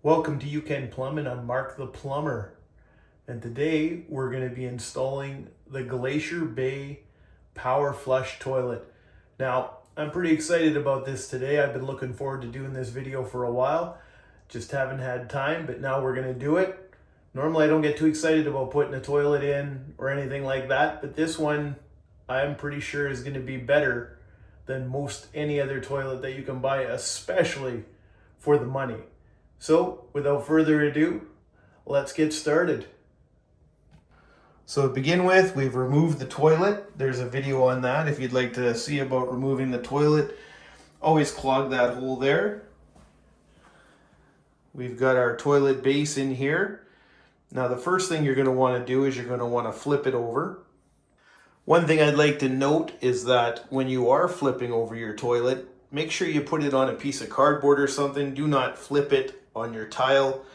Welcome to You Can Plumb, and I'm Mark the Plumber. And today we're going to be installing the Glacier Bay Power Flush toilet. Now, I'm pretty excited about this today. I've been looking forward to doing this video for a while. Just haven't had time, but now we're going to do it. Normally I don't get too excited about putting a toilet in or anything like that, but this one I'm pretty sure is going to be better than most any other toilet that you can buy, especially for the money. So without further ado, let's get started. So to begin with, we've removed the toilet. There's a video on that if you'd like to see about removing the toilet. Always clog that hole there. We've got our toilet base in here. Now the first thing you're going to want to do is you're going to want to flip it over. One thing I'd like to note is that when you are flipping over your toilet, make sure you put it on a piece of cardboard or something. Do not flip it on your tile.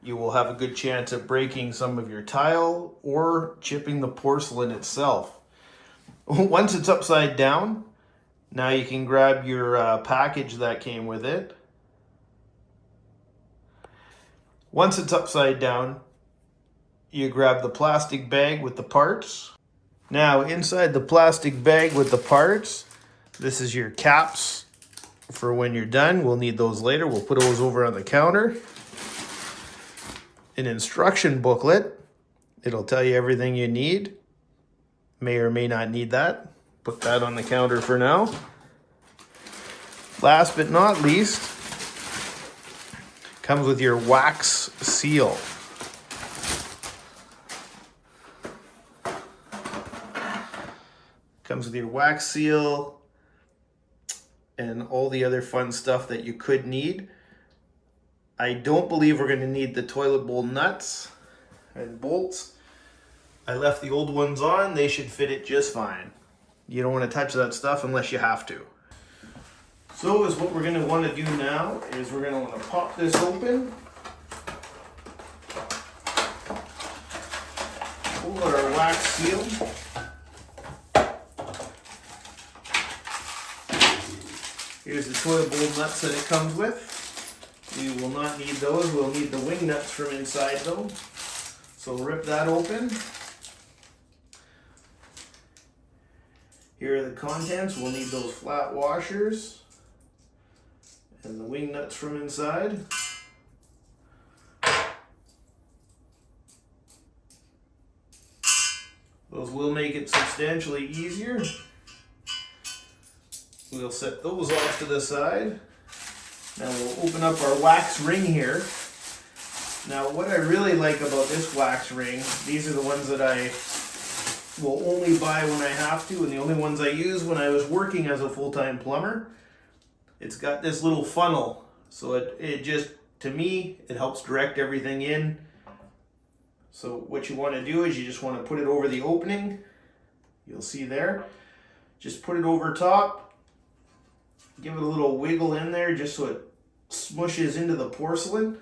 You will have a good chance of breaking some of your tile or chipping the porcelain itself. Once it's upside down, now you can grab your package that came with it. Once it's upside down, you grab the plastic bag with the parts. Now inside the plastic bag with the parts, this is your caps for when you're done. We'll need those later. We'll put those over on the counter. An instruction booklet. It'll tell you everything you need. May or may not need that. Put that on the counter for now. Last but not least, comes with your wax seal. Comes with your wax seal and all the other fun stuff that you could need. I don't believe we're going to need the toilet bowl nuts and bolts. I left the old ones on. They should fit it just fine. You don't want to touch that stuff unless you have to. So is what we're going to want to do now is we're going to want to pop this open. Pull out our wax seal. Here's the toilet bowl nuts that it comes with. We will not need those. We'll need the wing nuts from inside though. So rip that open. Here are the contents. We'll need those flat washers and the wing nuts from inside. Those will make it substantially easier. We'll set those off to the side. Now we'll open up our wax ring here. Now what I really like about this wax ring, these are the ones that I will only buy when I have to, and the only ones I use when I was working as a full-time plumber. It's got this little funnel, so it just, to me, it helps direct everything in. So what you want to do is you just want to put it over the opening. You'll see there. Just put it over top. Give it a little wiggle in there just so it smushes into the porcelain.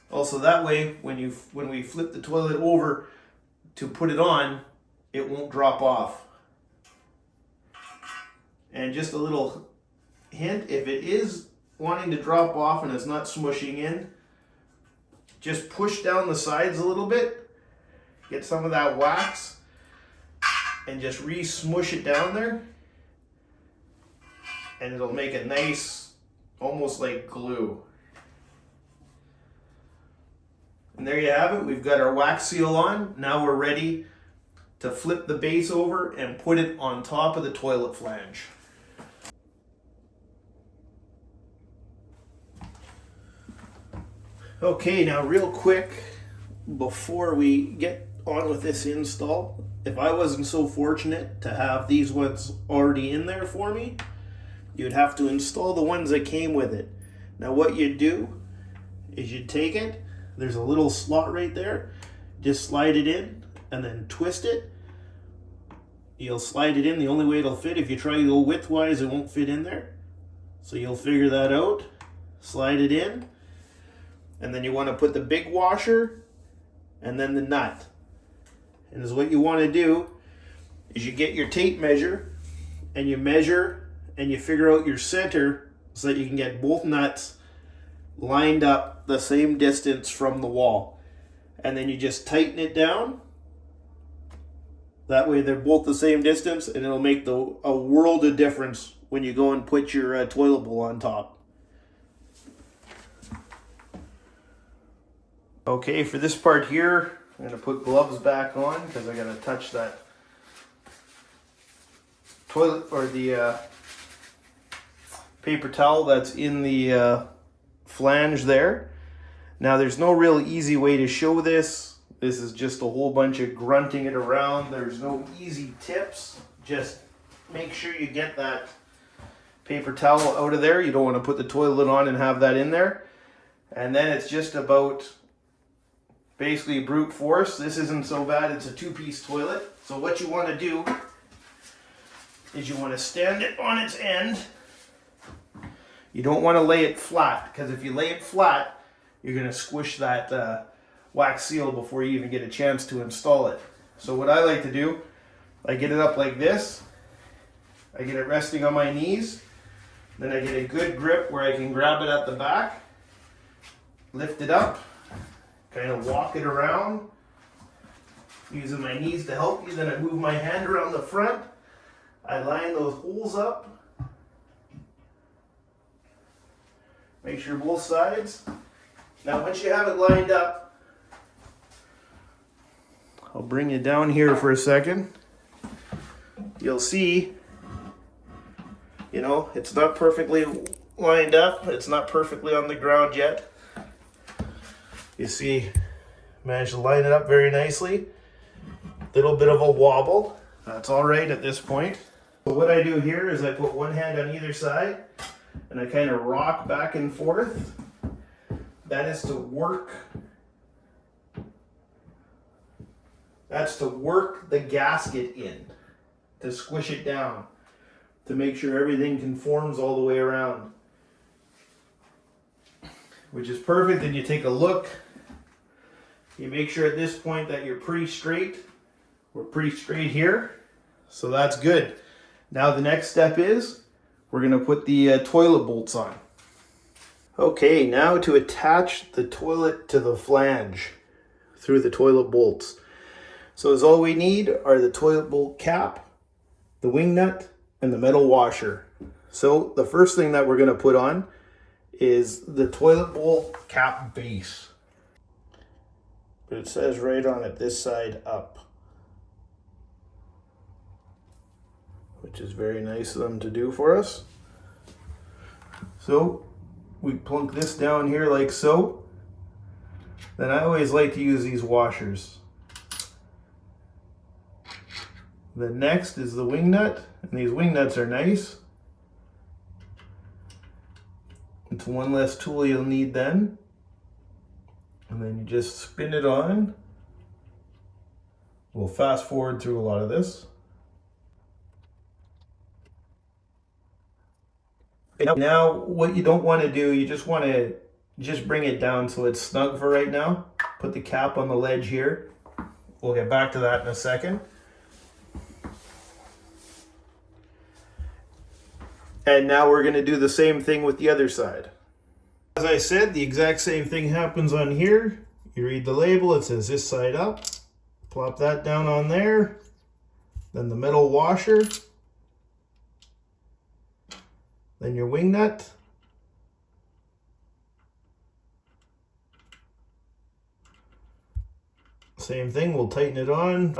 Also that way, when we flip the toilet over to put it on, it won't drop off. And just a little hint, if it is wanting to drop off and it's not smushing in, just push down the sides a little bit, get some of that wax, and just re-smush it down there. And it'll make a nice, almost like glue. And there you have it. We've got our wax seal on. Now we're ready to flip the base over and put it on top of the toilet flange. Okay, now real quick, before we get on with this install, if I wasn't so fortunate to have these ones already in there for me, you'd have to install the ones that came with it. Now what you'd do is you'd take it, there's a little slot right there, just slide it in and then twist it. You'll slide it in the only way it'll fit. If you try to go widthwise, it won't fit in there. So you'll figure that out. Slide it in, and then you want to put the big washer and then the nut. And is what you want to do is you get your tape measure and you measure and you figure out your center so that you can get both nuts lined up the same distance from the wall. And then you just tighten it down. That way they're both the same distance, and it'll make a world of difference when you go and put your toilet bowl on top. Okay, for this part here, I'm going to put gloves back on because I got to touch that toilet or the paper towel that's in the flange there. Now there's no real easy way to show this. This is just a whole bunch of grunting it around. There's no easy tips. Just make sure you get that paper towel out of there. You don't want to put the toilet on and have that in there. And then it's just about basically brute force. This isn't so bad. It's a two-piece toilet. So what you want to do is you want to stand it on its end. You don't want to lay it flat, because if you lay it flat, you're going to squish that wax seal before you even get a chance to install it. So what I like to do, I get it up like this. I get it resting on my knees. Then I get a good grip where I can grab it at the back, lift it up, kind of walk it around, using my knees to help me. Then I move my hand around the front. I line those holes up. Make sure both sides. Now once you have it lined up, I'll bring you down here for a second. You'll see, you know, it's not perfectly lined up. It's not perfectly on the ground yet. You see, managed to line it up very nicely. Little bit of a wobble. That's all right at this point. So what I do here is I put one hand on either side and I kind of rock back and forth. That is to work. That's to work the gasket in, to squish it down, to make sure everything conforms all the way around. Which is perfect. Then you take a look. You make sure at this point that you're pretty straight. We're pretty straight here. So that's good. Now the next step is we're going to put the toilet bolts on. Okay, now to attach the toilet to the flange through the toilet bolts. So as all we need are the toilet bolt cap, the wing nut, and the metal washer. So the first thing that we're going to put on is the toilet bowl cap base. But it says right on it, this side up. Which is very nice of them to do for us. So we plunk this down here like so. Then I always like to use these washers. The next is the wing nut, and these wing nuts are nice. It's one less tool you'll need then. And then you just spin it on. We'll fast forward through a lot of this. Now what you don't want to do, you just want to bring it down so it's snug for right now. Put the cap on the ledge here. We'll get back to that in a second. And now we're going to do the same thing with the other side. As I said, the exact same thing happens on here. You read the label, it says this side up. Plop that down on there. Then the metal washer. Then your wing nut. Same thing, we'll tighten it on.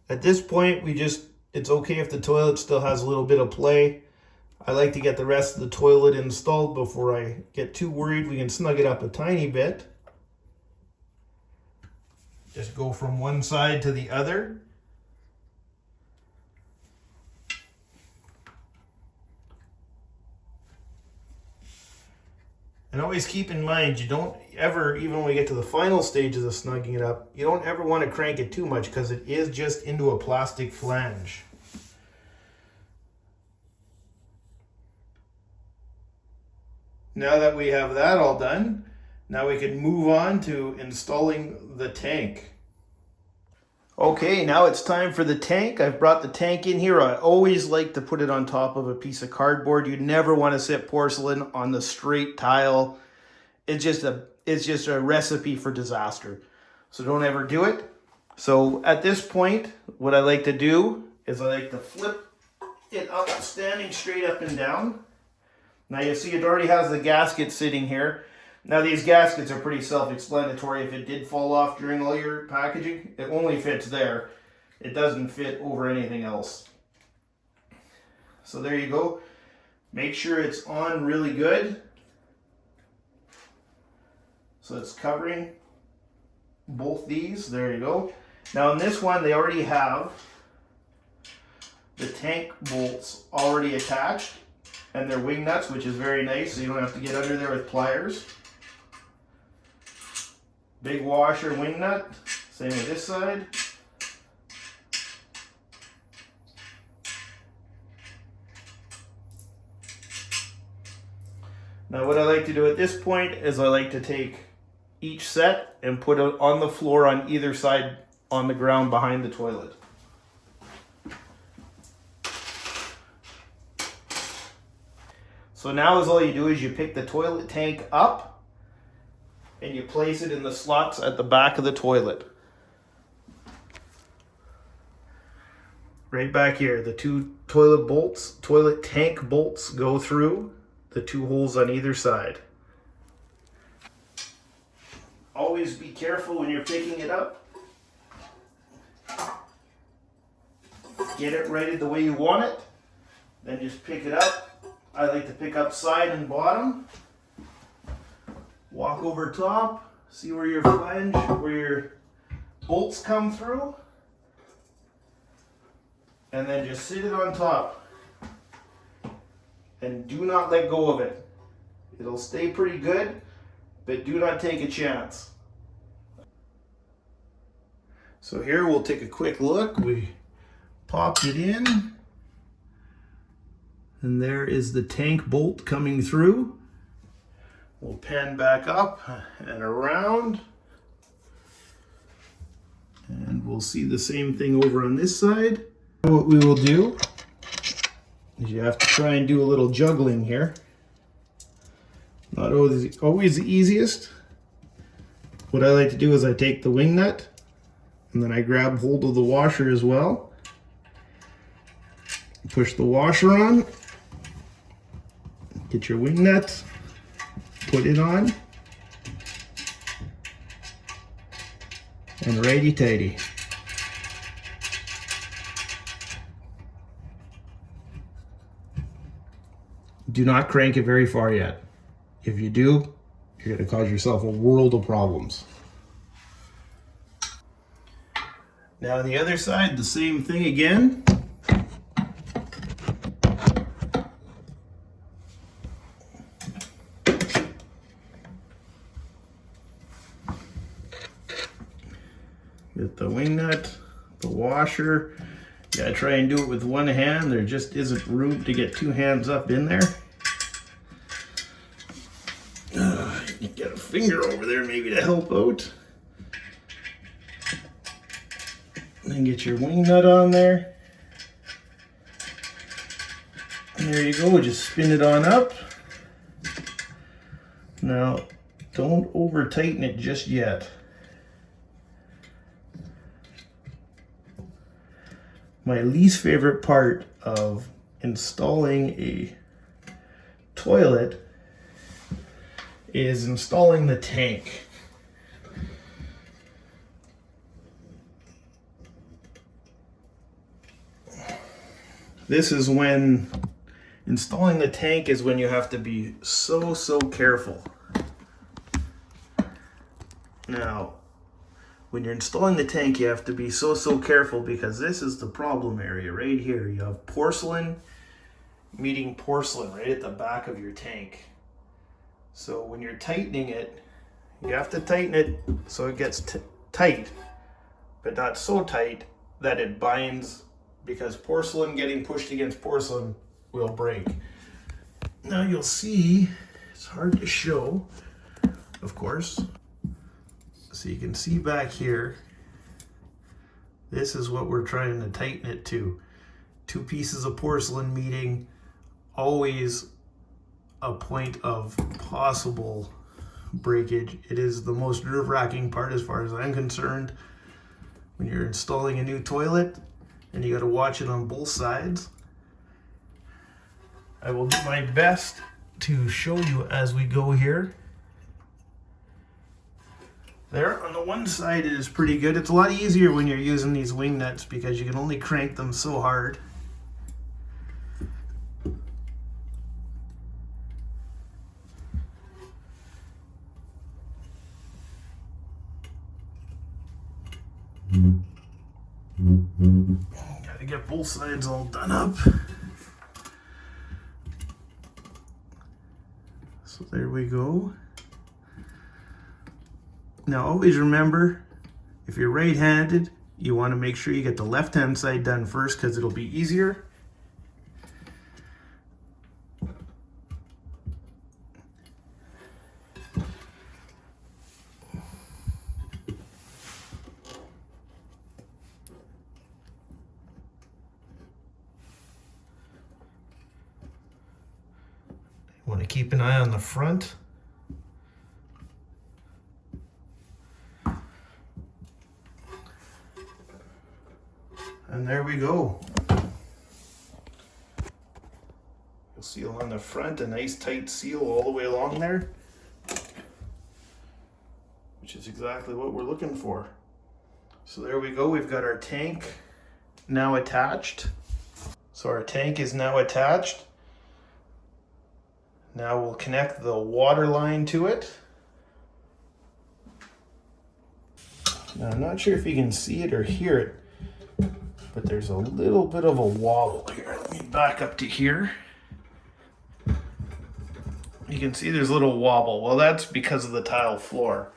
At this point, it's okay if the toilet still has a little bit of play. I like to get the rest of the toilet installed before I get too worried. We can snug it up a tiny bit. Just go from one side to the other. And always keep in mind, you don't ever, even when we get to the final stages of snugging it up, you don't ever want to crank it too much because it is just into a plastic flange. Now that we have that all done, now we can move on to installing the tank. Okay, now it's time for the tank. I've brought the tank in here. I always like to put it on top of a piece of cardboard. You never want to set porcelain on the straight tile. It's just a recipe for disaster. So don't ever do it. So at this point, what I like to do is I like to flip it up, standing straight up and down. Now you see it already has the gasket sitting here. Now these gaskets are pretty self-explanatory. If it did fall off during all your packaging, it only fits there. It doesn't fit over anything else. So there you go. Make sure it's on really good. So it's covering both these. There you go. Now in this one, they already have the tank bolts already attached and their wing nuts, which is very nice, so you don't have to get under there with pliers. Big washer wing nut, same with this side. Now what I like to do at this point is I like to take each set and put it on the floor on either side on the ground behind the toilet. So now all you do is you pick the toilet tank up and you place it in the slots at the back of the toilet. Right back here, the two toilet tank bolts go through the two holes on either side. Always be careful when you're picking it up. Get it righted the way you want it. Then just pick it up. I like to pick up side and bottom. Walk over top. See where your flange, where your bolts come through. And then just sit it on top. And do not let go of it. It'll stay pretty good, but do not take a chance. So here we'll take a quick look. We popped it in. And there is the tank bolt coming through. We'll pan back up and around. And we'll see the same thing over on this side. What we will do is you have to try and do a little juggling here. Not always the easiest. What I like to do is I take the wing nut and then I grab hold of the washer as well. Push the washer on. Get your wing nut. Put it on. And righty-tighty. Do not crank it very far yet. If you do, you're going to cause yourself a world of problems. Now on the other side, the same thing again. Get the wing nut, the washer. You gotta try and do it with one hand. There just isn't room to get two hands up in there. You get a finger over there maybe to help out. And then get your wing nut on there. And there you go, just spin it on up. Now, don't over tighten it just yet. My least favorite part of installing a toilet is installing the tank. This is when installing the tank is when you have to be so careful. Now, when you're installing the tank, you have to be so careful because this is the problem area right here. You have porcelain meeting porcelain right at the back of your tank. So when you're tightening it, you have to tighten it so it gets tight, but not so tight that it binds, because porcelain getting pushed against porcelain will break. Now you'll see, it's hard to show, of course. So you can see back here, This is what we're trying to tighten it to. Two pieces of porcelain meeting, always a point of possible breakage. It is the most nerve-wracking part as far as I'm concerned when you're installing a new toilet and you got to watch it on both sides. I will do my best to show you as we go here. There on the one side it is pretty good. It's a lot easier when you're using these wing nuts because you can only crank them so hard. Gotta get both sides all done up. So there we go. Now always remember, if you're right-handed, you want to make sure you get the left-hand side done first because it'll be easier. You want to keep an eye on the front. And there we go. You'll seal on the front, a nice tight seal all the way along there, which is exactly what we're looking for. So there we go, we've got our tank now attached. So our tank is now attached. Now we'll connect the water line to it. Now I'm not sure if you can see it or hear it, but there's a little bit of a wobble here. Let me back up to here. You can see there's a little wobble. Well, that's because of the tile floor.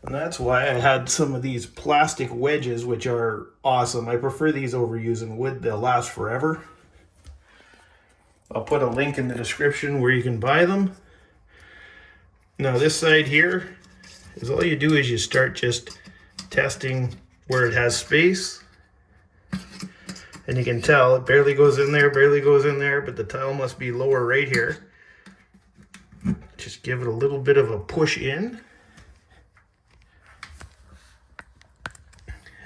And that's why I had some of these plastic wedges, which are awesome. I prefer these over using wood. They'll last forever. I'll put a link in the description where you can buy them. Now this side here is all you do is you start just testing where it has space. And you can tell it barely goes in there, but the tile must be lower right here. Just give it a little bit of a push in.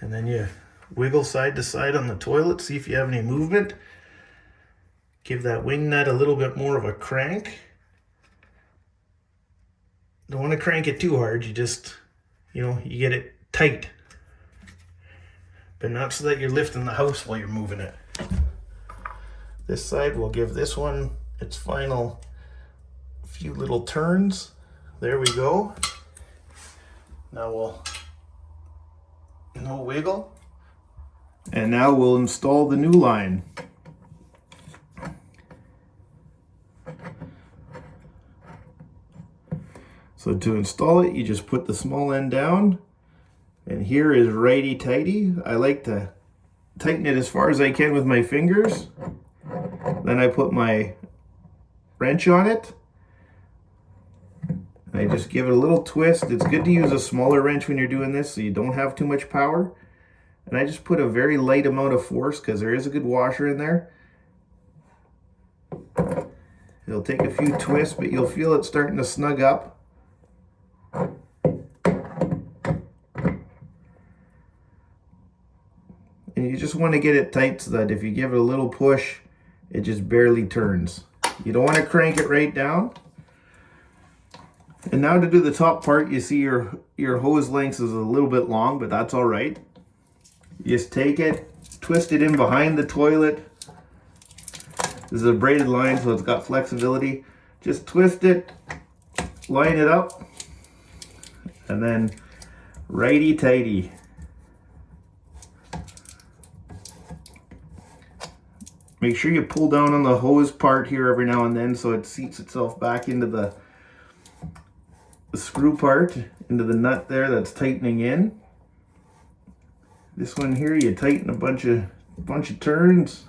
And then you wiggle side to side on the toilet, see if you have any movement. Give that wing nut a little bit more of a crank. Don't want to crank it too hard, you just, you get it tight. But not so that you're lifting the house while you're moving it. This side, we'll give this one its final few little turns. There we go. Now no wiggle. And now we'll install the new line. So to install it, you just put the small end down, and here is righty-tighty. I like to tighten it as far as I can with my fingers. Then I put my wrench on it. I just give it a little twist. It's good to use a smaller wrench when you're doing this so you don't have too much power. And I just put a very light amount of force because there is a good washer in there. It'll take a few twists, but you'll feel it starting to snug up. And you just want to get it tight so that if you give it a little push, it just barely turns. You don't want to crank it right down. And now to do the top part, you see your hose length is a little bit long, but that's all right. You just take it, twist it in behind the toilet. This is a braided line, so it's got flexibility. Just twist it, line it up, and then righty-tighty. Make sure you pull down on the hose part here every now and then so it seats itself back into the screw part, into the nut there that's tightening in. This one here, you tighten a bunch of turns.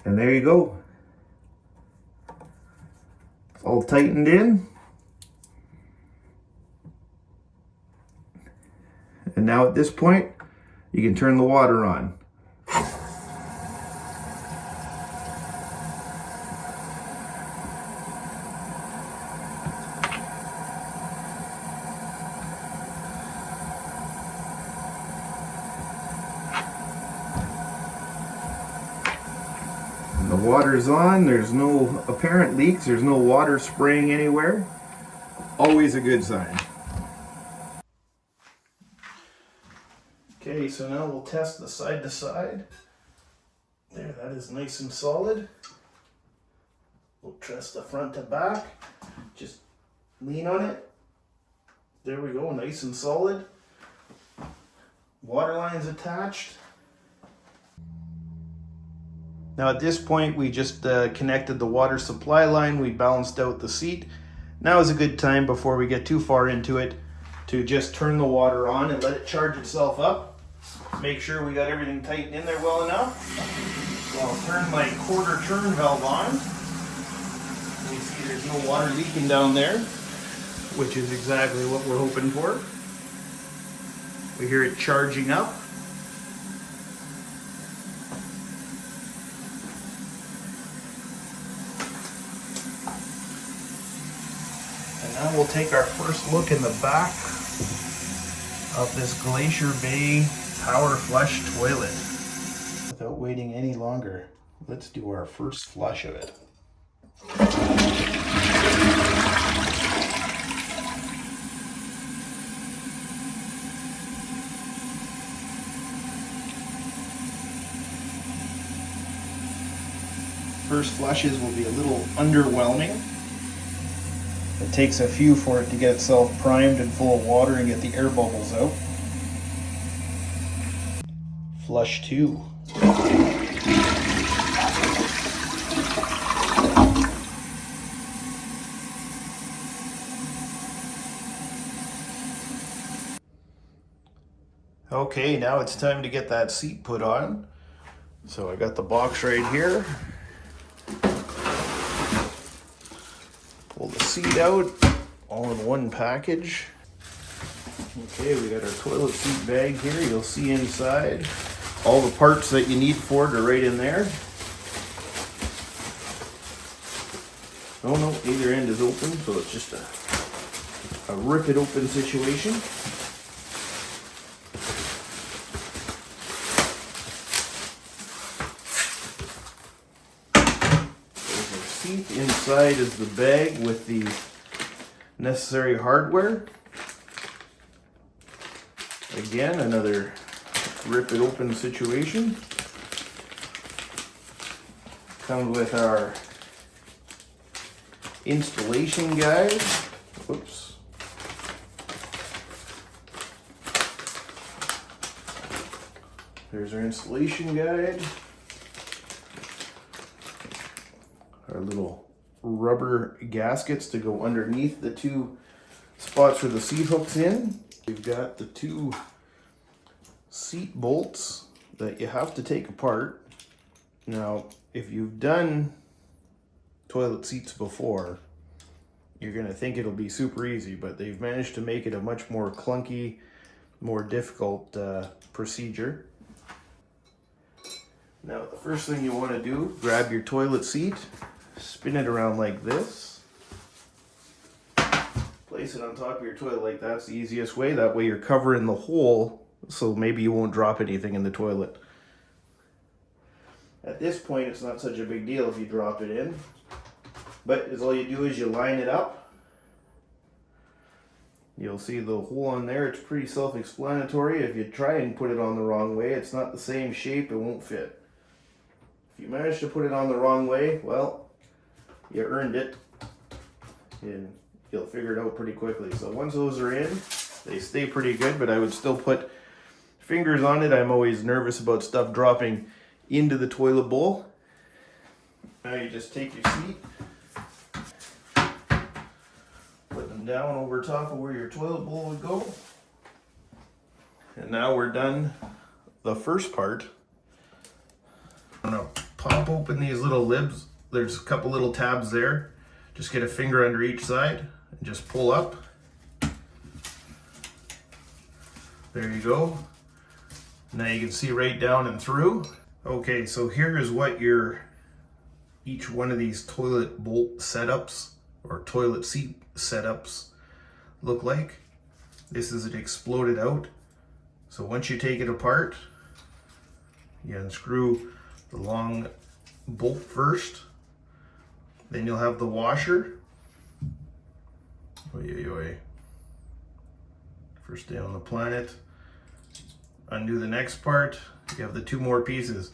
And there you go. all tightened in. And now at this point, you can turn the water on. And the water's on, there's no apparent leaks, there's no water spraying anywhere. Always a good sign. Okay, so now we'll test the side to side. There, that is nice and solid. We'll test the front to back. Just lean on it. There we go, nice and solid. Water line's attached. Now at this point, we just connected the water supply line. We balanced out the seat. Now is a good time, before we get too far into it, to just turn the water on and let it charge itself up. Make sure we got everything tightened in there well enough. So I'll turn my quarter turn valve on. You see there's no water leaking down there, which is exactly what we're hoping for. We hear it charging up. And now we'll take our first look in the back of this Glacier Bay Power Flush toilet. Without waiting any longer, let's do our first flush of it. First flushes will be a little underwhelming. It takes a few for it to get itself primed and full of water and get the air bubbles out. Flush 2. Okay, now it's time to get that seat put on. So I got the box right here. Pull the seat out, all in one package. Okay, we got our toilet seat bag here. You'll see inside all the parts that you need for it are right in there. Oh no, either end is open, so it's just a rip it open situation. There's our seat. Inside is the bag with the necessary hardware. Again, another rip it open situation. Comes with our installation guide. Whoops. There's our installation guide. Our little rubber gaskets to go underneath the two spots where the seat hook's in. We've got the two seat bolts that you have to take apart. Now, if you've done toilet seats before, you're going to think it'll be super easy, but they've managed to make it a much more clunky, more difficult procedure. Now, the first thing you want to do, grab your toilet seat, spin it around like this. Place it on top of your toilet like that's the easiest way. That way you're covering the hole, so maybe you won't drop anything in the toilet. At this point, it's not such a big deal if you drop it in, but all you do is you line it up. You'll see the hole on there. It's pretty self-explanatory. If you try and put it on the wrong way, it's not the same shape, it won't fit. If you manage to put it on the wrong way, well, you earned it, and you'll figure it out pretty quickly. So once those are in, they stay pretty good, but I would still put fingers on it. I'm always nervous about stuff dropping into the toilet bowl. Now you just take your seat, put them down over top of where your toilet bowl would go. And now we're done the first part. I'm gonna pop open these little libs. There's a couple little tabs there Just get a finger under each side and just pull up. There you go. Now you can see right down and through. Okay, so here is what each one of these toilet bolt setups or toilet seat setups look like. This is it exploded out. So once you take it apart, you unscrew the long bolt first. Then you'll have the washer. Oy, oy, oy. First day on the planet. Undo the next part. You have the two more pieces.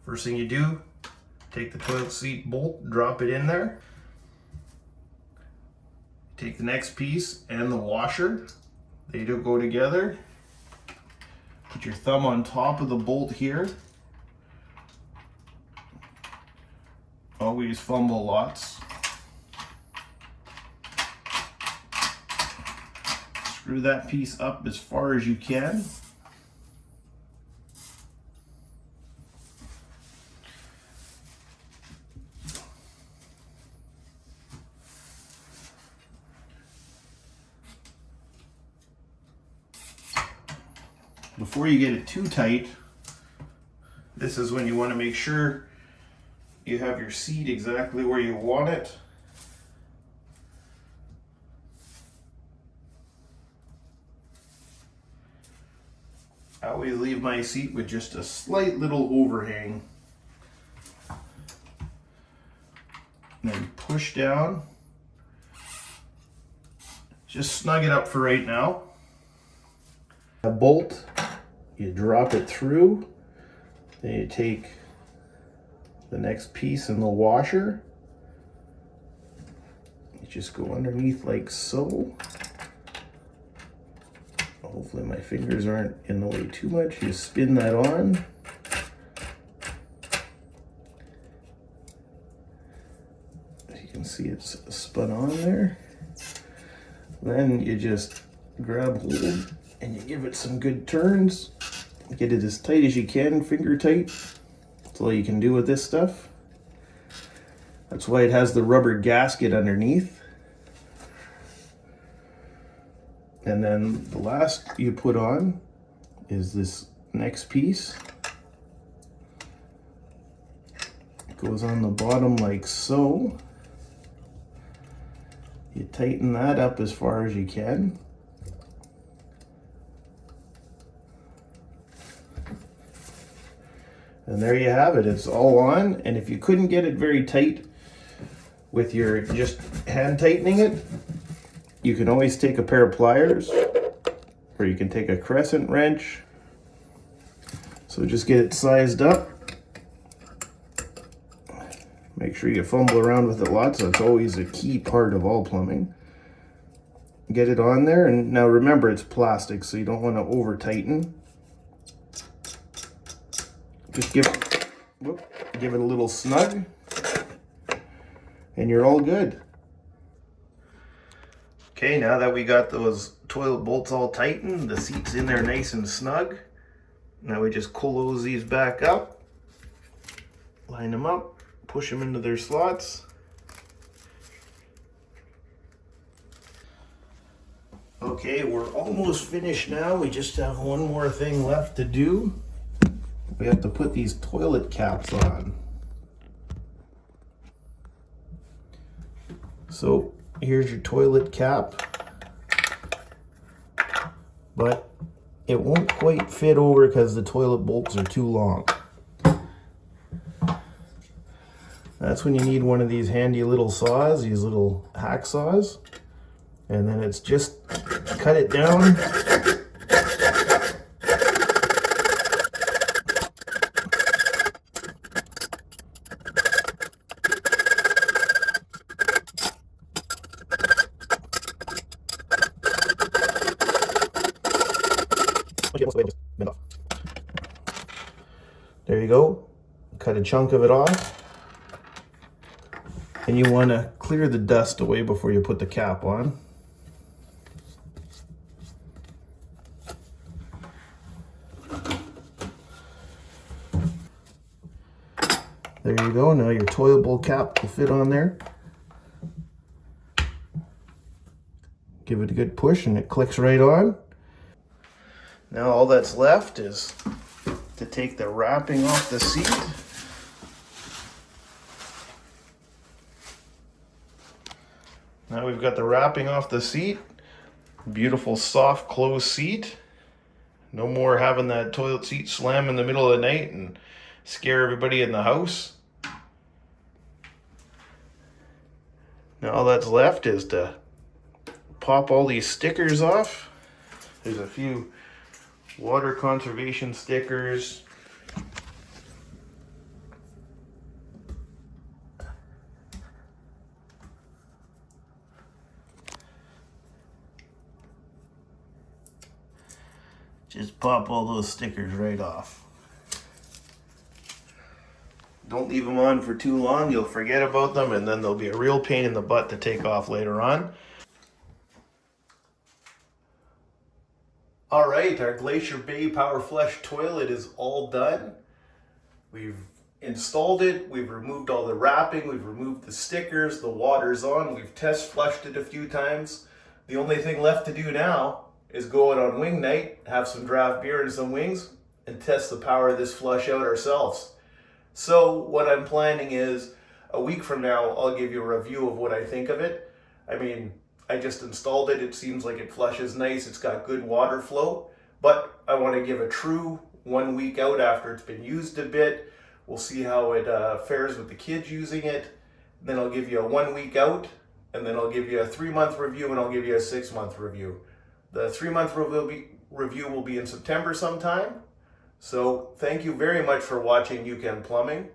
First thing you do, take the toilet seat bolt, drop it in there. Take the next piece and the washer. They do go together. Put your thumb on top of the bolt here. Always fumble lots. Screw that piece up as far as you can. Before you get it too tight, this is when you want to make sure you have your seat exactly where you want it. I always leave my seat with just a slight little overhang. And then push down. Just snug it up for right now. A bolt, you drop it through, then you take the next piece in the washer, you just go underneath like so. Hopefully my fingers aren't in the way too much. You spin that on. As you can see, it's spun on there. Then you just grab hold and you give it some good turns. Get it as tight as you can, finger tight. That's all you can do with this stuff. That's why it has the rubber gasket underneath. And then the last you put on is this next piece. It goes on the bottom like so. You tighten that up as far as you can. And there you have it, it's all on. And if you couldn't get it very tight with your just hand tightening it, you can always take a pair of pliers, or you can take a crescent wrench. So just get it sized up. Make sure you fumble around with it lots. That's always a key part of all plumbing. Get it on there, and now remember it's plastic, so you don't want to over tighten. Just give it a little snug, and you're all good. Okay, now that we got those toilet bolts all tightened, the seat's in there nice and snug. Now we just close these back up, line them up, push them into their slots. Okay, we're almost finished now. We just have one more thing left to do. We have to put these toilet caps on. So here's your toilet cap, but it won't quite fit over because the toilet bolts are too long. That's when you need one of these handy little saws, these little hacksaws, and then it's just cut it down. There you go. Cut a chunk of it off. And you want to clear the dust away before you put the cap on. There you go. Now your toilet bowl cap will fit on there. give it a good push and it clicks right on. Now all that's left is to take the wrapping off the seat. Now we've got the wrapping off the seat. Beautiful soft closed seat. No more having that toilet seat slam in the middle of the night and scare everybody in the house. Now all that's left is to pop all these stickers off. There's a few water conservation stickers. Just pop all those stickers right off. Don't leave them on for too long, you'll forget about them and then they'll be a real pain in the butt to take off later on. All right, our Glacier Bay Power Flush toilet is all done. We've installed it, we've removed all the wrapping, we've removed the stickers, the water's on, we've test flushed it a few times. The only thing left to do now is go out on wing night, have some draft beer and some wings, and test the power of this flush out ourselves. So what I'm planning is a week from now, I'll give you a review of what I think of it. I mean, I just installed it. It seems like it flushes nice. It's got good water flow, but I want to give a true 1 week out after it's been used a bit. We'll see how it fares with the kids using it. Then I'll give you a 1 week out, and then I'll give you a 3-month review, and I'll give you a 6-month review. The 3-month review will be in September sometime. So thank you very much for watching You Can Plumbing.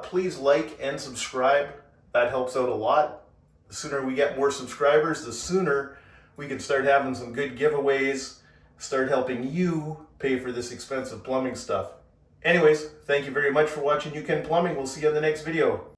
Please like and subscribe. That helps out a lot. The sooner we get more subscribers, the sooner we can start having some good giveaways, start helping you pay for this expensive plumbing stuff. Anyways, thank you very much for watching You Can Plumbing. We'll see you in the next video.